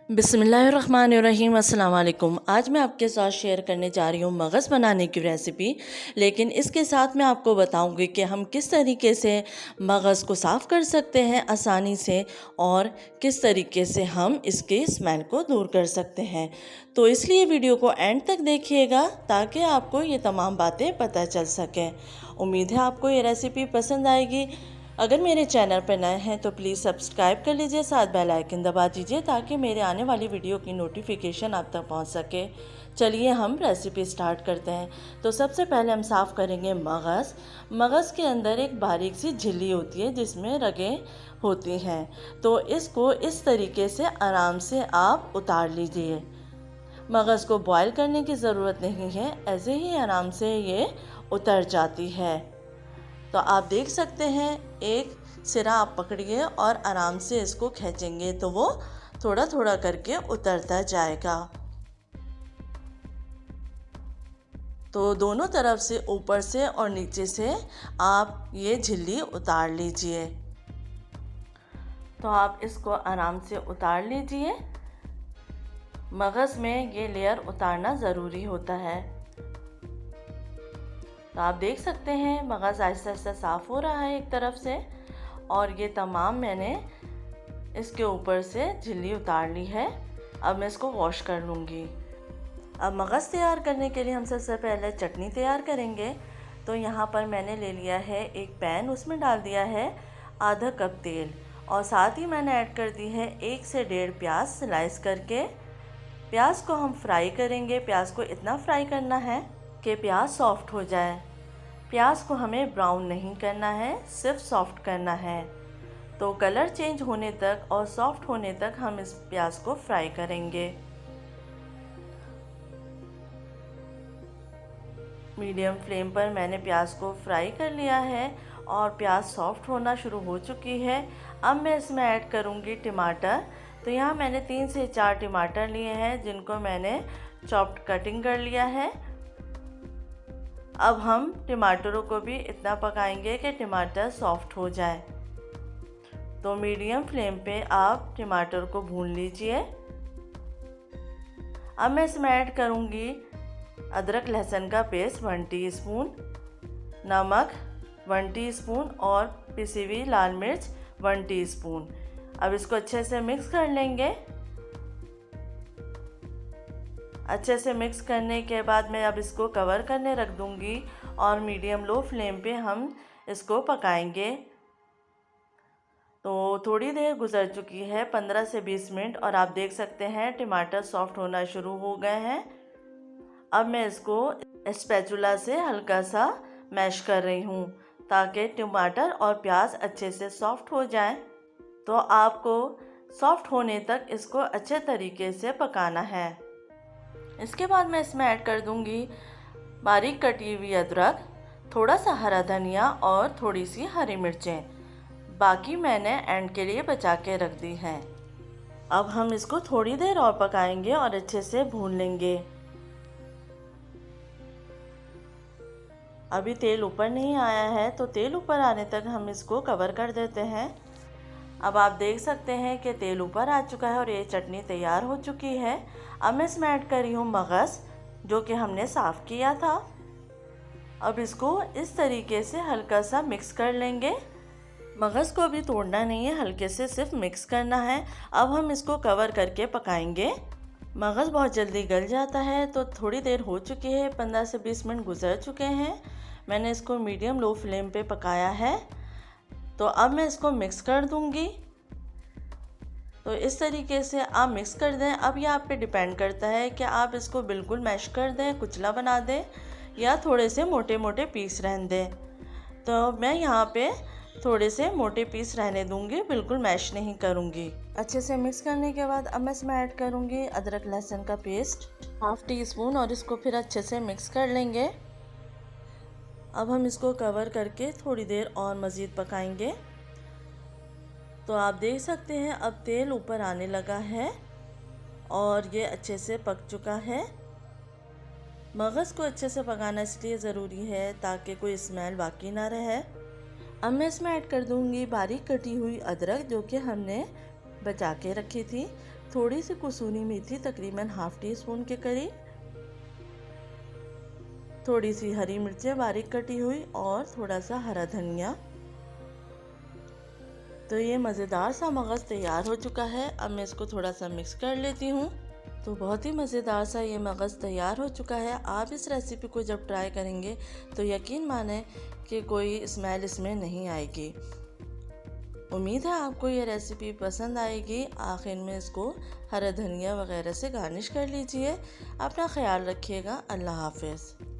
बिस्मिल्लाहिर्रहमानिर्रहीम। अस्सलाम वालेकुम। आज मैं आपके साथ शेयर करने जा रही हूँ मगज़ बनाने की रेसिपी। लेकिन इसके साथ मैं आपको बताऊँगी कि हम किस तरीके से मगज़ को साफ़ कर सकते हैं आसानी से और किस तरीके से हम इसके स्मेल को दूर कर सकते हैं। तो इसलिए वीडियो को एंड तक देखिएगा ताकि आपको ये तमाम बातें पता चल सकें। उम्मीद है आपको ये रेसिपी पसंद आएगी। अगर मेरे चैनल पर नए हैं तो प्लीज़ सब्सक्राइब कर लीजिए, साथ बेल आइकन दबा दीजिए ताकि मेरे आने वाली वीडियो की नोटिफिकेशन आप तक पहुंच सके। चलिए हम रेसिपी स्टार्ट करते हैं। तो सबसे पहले हम साफ़ करेंगे मगज़। मगज़ के अंदर एक बारीक सी झिल्ली होती है जिसमें रगें होती हैं। तो इसको इस तरीके से आराम से आप उतार लीजिए। मगज़ को बॉयल करने की ज़रूरत नहीं है, ऐसे ही आराम से ये उतर जाती है। तो आप देख सकते हैं, एक सिरा आप पकड़िए और आराम से इसको खींचेंगे तो वो थोड़ा थोड़ा करके उतरता जाएगा। तो दोनों तरफ से, ऊपर से और नीचे से आप ये झिल्ली उतार लीजिए। तो आप इसको आराम से उतार लीजिए। मगज़ में ये लेयर उतारना ज़रूरी होता है। तो आप देख सकते हैं मगज़ आहिस्ता आहिस्ता साफ़ हो रहा है एक तरफ से, और ये तमाम मैंने इसके ऊपर से झिल्ली उतार ली है। अब मैं इसको वॉश कर लूँगी। अब मगज़ तैयार करने के लिए हम सबसे पहले चटनी तैयार करेंगे। तो यहाँ पर मैंने ले लिया है एक पैन, उसमें डाल दिया है आधा कप तेल और साथ ही मैंने ऐड कर दी है 1 से 1.5 प्याज स्लाइस करके। प्याज को हम फ्राई करेंगे। प्याज को इतना फ्राई करना है कि प्याज सॉफ्ट हो जाए। प्याज को हमें ब्राउन नहीं करना है, सिर्फ सॉफ्ट करना है। तो कलर चेंज होने तक और सॉफ्ट होने तक हम इस प्याज को फ्राई करेंगे। मीडियम फ्लेम पर मैंने प्याज को फ्राई कर लिया है और प्याज सॉफ्ट होना शुरू हो चुकी है। अब मैं इसमें ऐड करूँगी टमाटर। तो यहाँ मैंने 3 से 4 टमाटर लिए हैं जिनको मैंने चॉप्ड कटिंग कर लिया है। अब हम टमाटरों को भी इतना पकाएंगे कि टमाटर सॉफ्ट हो जाए। तो मीडियम फ्लेम पे आप टमाटर को भून लीजिए। अब मैं इसमें ऐड करूँगी अदरक लहसुन का पेस्ट 1 टीस्पून, नमक 1 टीस्पून और पिसी हुई लाल मिर्च 1 टीस्पून। अब इसको अच्छे से मिक्स कर लेंगे। अच्छे से मिक्स करने के बाद मैं अब इसको कवर करने रख दूँगी और मीडियम लो फ्लेम पे हम इसको पकाएंगे। तो थोड़ी देर गुजर चुकी है, 15 से 20 मिनट, और आप देख सकते हैं टमाटर सॉफ्ट होना शुरू हो गए हैं। अब मैं इसको स्पैचुला से हल्का सा मैश कर रही हूँ ताकि टमाटर और प्याज अच्छे से सॉफ्ट हो जाएं। तो आपको सॉफ्ट होने तक इसको अच्छे तरीके से पकाना है। इसके बाद मैं इसमें ऐड कर दूंगी बारीक कटी हुई अदरक, थोड़ा सा हरा धनिया और थोड़ी सी हरी मिर्चें। बाकी मैंने एंड के लिए बचा के रख दी हैं। अब हम इसको थोड़ी देर और पकाएंगे और अच्छे से भून लेंगे। अभी तेल ऊपर नहीं आया है, तो तेल ऊपर आने तक हम इसको कवर कर देते हैं। अब आप देख सकते हैं कि तेल ऊपर आ चुका है और ये चटनी तैयार हो चुकी है। अब मैं इसमें ऐड कर रही हूँ मगज़ जो कि हमने साफ़ किया था। अब इसको इस तरीके से हल्का सा मिक्स कर लेंगे। मगज़ को अभी तोड़ना नहीं है, हल्के से सिर्फ मिक्स करना है। अब हम इसको कवर करके पकाएंगे। मगज़ बहुत जल्दी गल जाता है। तो थोड़ी देर हो चुकी है, 15 से 20 मिनट गुजर चुके हैं। मैंने इसको मीडियम लो फ्लेम पे पकाया है। तो अब मैं इसको मिक्स कर दूंगी। तो इस तरीके से आप मिक्स कर दें। अब ये आप पे डिपेंड करता है कि आप इसको बिल्कुल मैश कर दें, कुचला बना दें, या थोड़े से मोटे मोटे पीस रहने दें। तो मैं यहाँ पे थोड़े से मोटे पीस रहने दूंगी, बिल्कुल मैश नहीं करूँगी। अच्छे से मिक्स करने के बाद अब मैं इसमें ऐड करूँगी अदरक लहसुन का पेस्ट 1/2 टीस्पून और इसको फिर अच्छे से मिक्स कर लेंगे। अब हम इसको कवर करके थोड़ी देर और मज़ीद पकाएंगे। तो आप देख सकते हैं अब तेल ऊपर आने लगा है और ये अच्छे से पक चुका है। मगज़ को अच्छे से पकाना इसलिए ज़रूरी है ताकि कोई स्मेल बाकी ना रहे। अब मैं इसमें ऐड कर दूंगी बारीक कटी हुई अदरक जो कि हमने बचा के रखी थी। थोड़ी सी कसूरी मेथी तकरीबन हाफ टी स्पून के करीब, थोड़ी सी हरी मिर्चें बारीक कटी हुई और थोड़ा सा हरा धनिया। तो ये मज़ेदार सा मगज़ तैयार हो चुका है। अब मैं इसको थोड़ा सा मिक्स कर लेती हूँ। तो बहुत ही मज़ेदार सा ये मगज़ तैयार हो चुका है। आप इस रेसिपी को जब ट्राई करेंगे तो यकीन माने कि कोई स्मेल इसमें नहीं आएगी। उम्मीद है आपको ये रेसिपी पसंद आएगी। आखिर में इसको हरा धनिया वगैरह से गार्निश कर लीजिए। अपना ख्याल रखिएगा। अल्लाह हाफ़िज़।